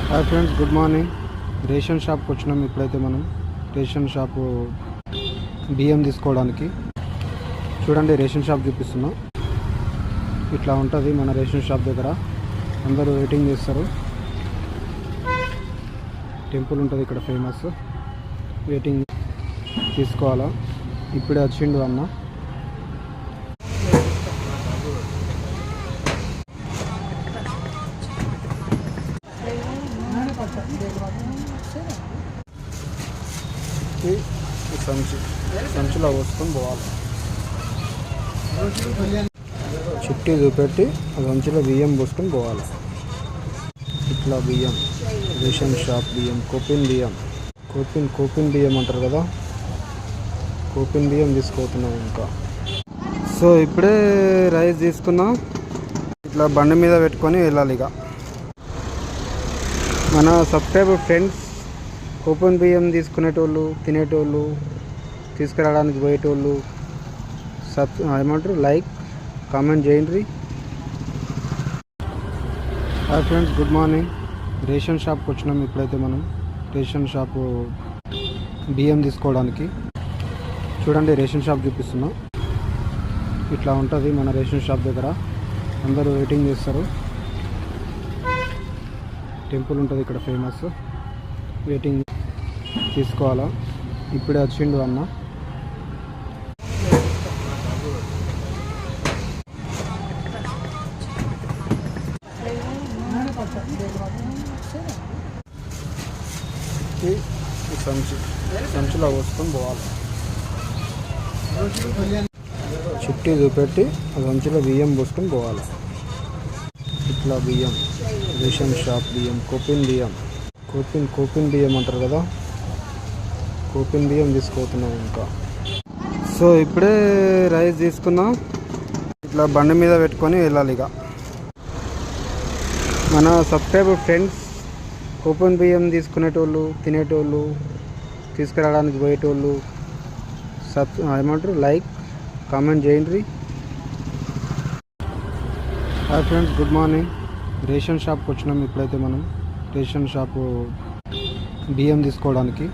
Hi friends, good morning. Ration షాప్కి వచ్చినాం. ఇప్పుడైతే మనం రేషన్ షాపు బియ్యం తీసుకోవడానికి. చూడండి, రేషన్ షాప్ చూపిస్తున్నాం. ఇట్లా ఉంటుంది మన రేషన్ షాప్ దగ్గర. అందరూ వెయిటింగ్ చేస్తారు. టెంపుల్ ఉంటుంది ఇక్కడ ఫేమస్. వెయిటింగ్ తీసుకోవాలా. ఇప్పుడే వచ్చిండు అన్న. సంచిలో పోసుకొని పోవాలి. చుట్టి చూపెట్టి ఆ సంచిలో బియ్యం పోసుకొని పోవాలి. ఇట్లా బియ్యం, రేషన్ షాప్ బియ్యం, కోపిన్ బియ్యం, కోపిన్ బియ్యం అంటారు కదా, కోపిన్ బియ్యం తీసుకోతున్నాం ఇంకా. సో ఇప్పుడే రైస్ తీసుకున్నాం. ఇట్లా బండి మీద పెట్టుకొని వెళ్ళాలి. ఇక మన సబ్స్క్రైబర్ ఫ్రెండ్స్ కోపిన్ బియ్యం తీసుకునేటోళ్ళు, తినేటోళ్ళు, తీసుకురావడానికి పోయేటోళ్ళు ఏమంటారు, లైక్ కామెంట్ చేయండి. Hi friends, good morning. Ration షాప్కి వచ్చినాం. ఇప్పుడైతే మనం రేషన్ షాపు బియ్యం తీసుకోవడానికి. చూడండి, రేషన్ షాప్ చూపిస్తున్నాం. ఇట్లా ఉంటుంది మన రేషన్ షాప్ దగ్గర. అందరూ వెయిటింగ్ చేస్తారు. టెంపుల్ ఉంటుంది ఇక్కడ ఫేమస్. వెయిటింగ్ తీసుకోవాలా. ఇప్పుడే వచ్చిండు అన్న. సంచిలో పోసుకొని పోవాలి. చుట్టి చూపెట్టి ఆ సంచిలో బియ్యం పోసుకొని పోవాలి. ఇట్లా బియ్యం, రేషన్ షాప్ బియ్యం, కోపిన్ బియ్యం, కోపిన్ బియ్యం అంటారు కదా, కోపిన్ బియ్యం తీసుకోతున్నాం ఇంకా. సో ఇప్పుడే రైస్ తీసుకున్నాం. ఇట్లా బండి మీద పెట్టుకొని వెళ్ళాలి. ఇక మన సబ్స్క్రైబర్ ఫ్రెండ్స్ కోపిన్ బియ్యం తీసుకునేటోళ్ళు, తినేటోళ్ళు, తీసుకురావడానికి పోయేటోళ్ళు ఏమంటారు, లైక్ కామెంట్ చేయండి. Hi friends, good morning. Ration షాప్కి వచ్చినాం. ఇప్పుడైతే మనం రేషన్ షాపు బియ్యం తీసుకోవడానికి.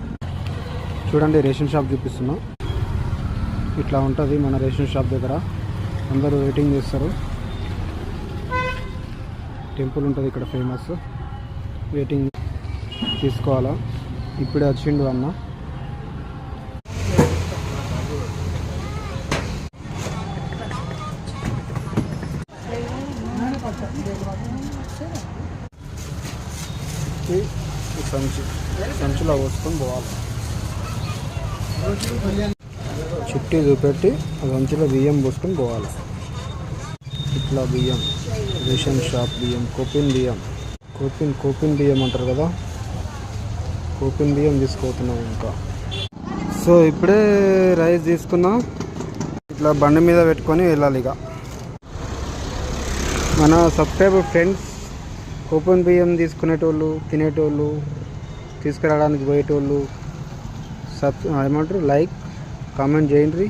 చూడండి, రేషన్ షాప్ చూపిస్తున్నాం. ఇట్లా ఉంటుంది మన రేషన్ షాప్ దగ్గర. అందరూ వెయిటింగ్ చేస్తారు. టెంపుల్ ఉంటుంది ఇక్కడ ఫేమస్. వెయిటింగ్ తీసుకోవాలా. ఇప్పుడే వచ్చిండు అన్న. సంచిలో పోసుకొని పోవాలి. చుట్టి చూపెట్టి ఆ సంచిలో బియ్యం పోసుకొని పోవాలి. ఇట్లా బియ్యం, రేషన్ షాప్ బియ్యం, కోపిన్ బియ్యం, కోపిన్ బియ్యం అంటారు కదా, కోపిన్ బియ్యం తీసుకోతున్నాం ఇంకా. సో ఇప్పుడే రైస్ తీసుకున్నాం. ఇట్లా బండి మీద పెట్టుకొని వెళ్ళాలి. ఇక మన సబ్స్క్రైబర్ ఫ్రెండ్స్ కోపిన్ బియ్యం తీసుకునేటోళ్ళు, తినేటోళ్ళు, తీసుకురావడానికి పోయేటోళ్ళు ఏమంటారు, లైక్ కామెంట్ చేయండి.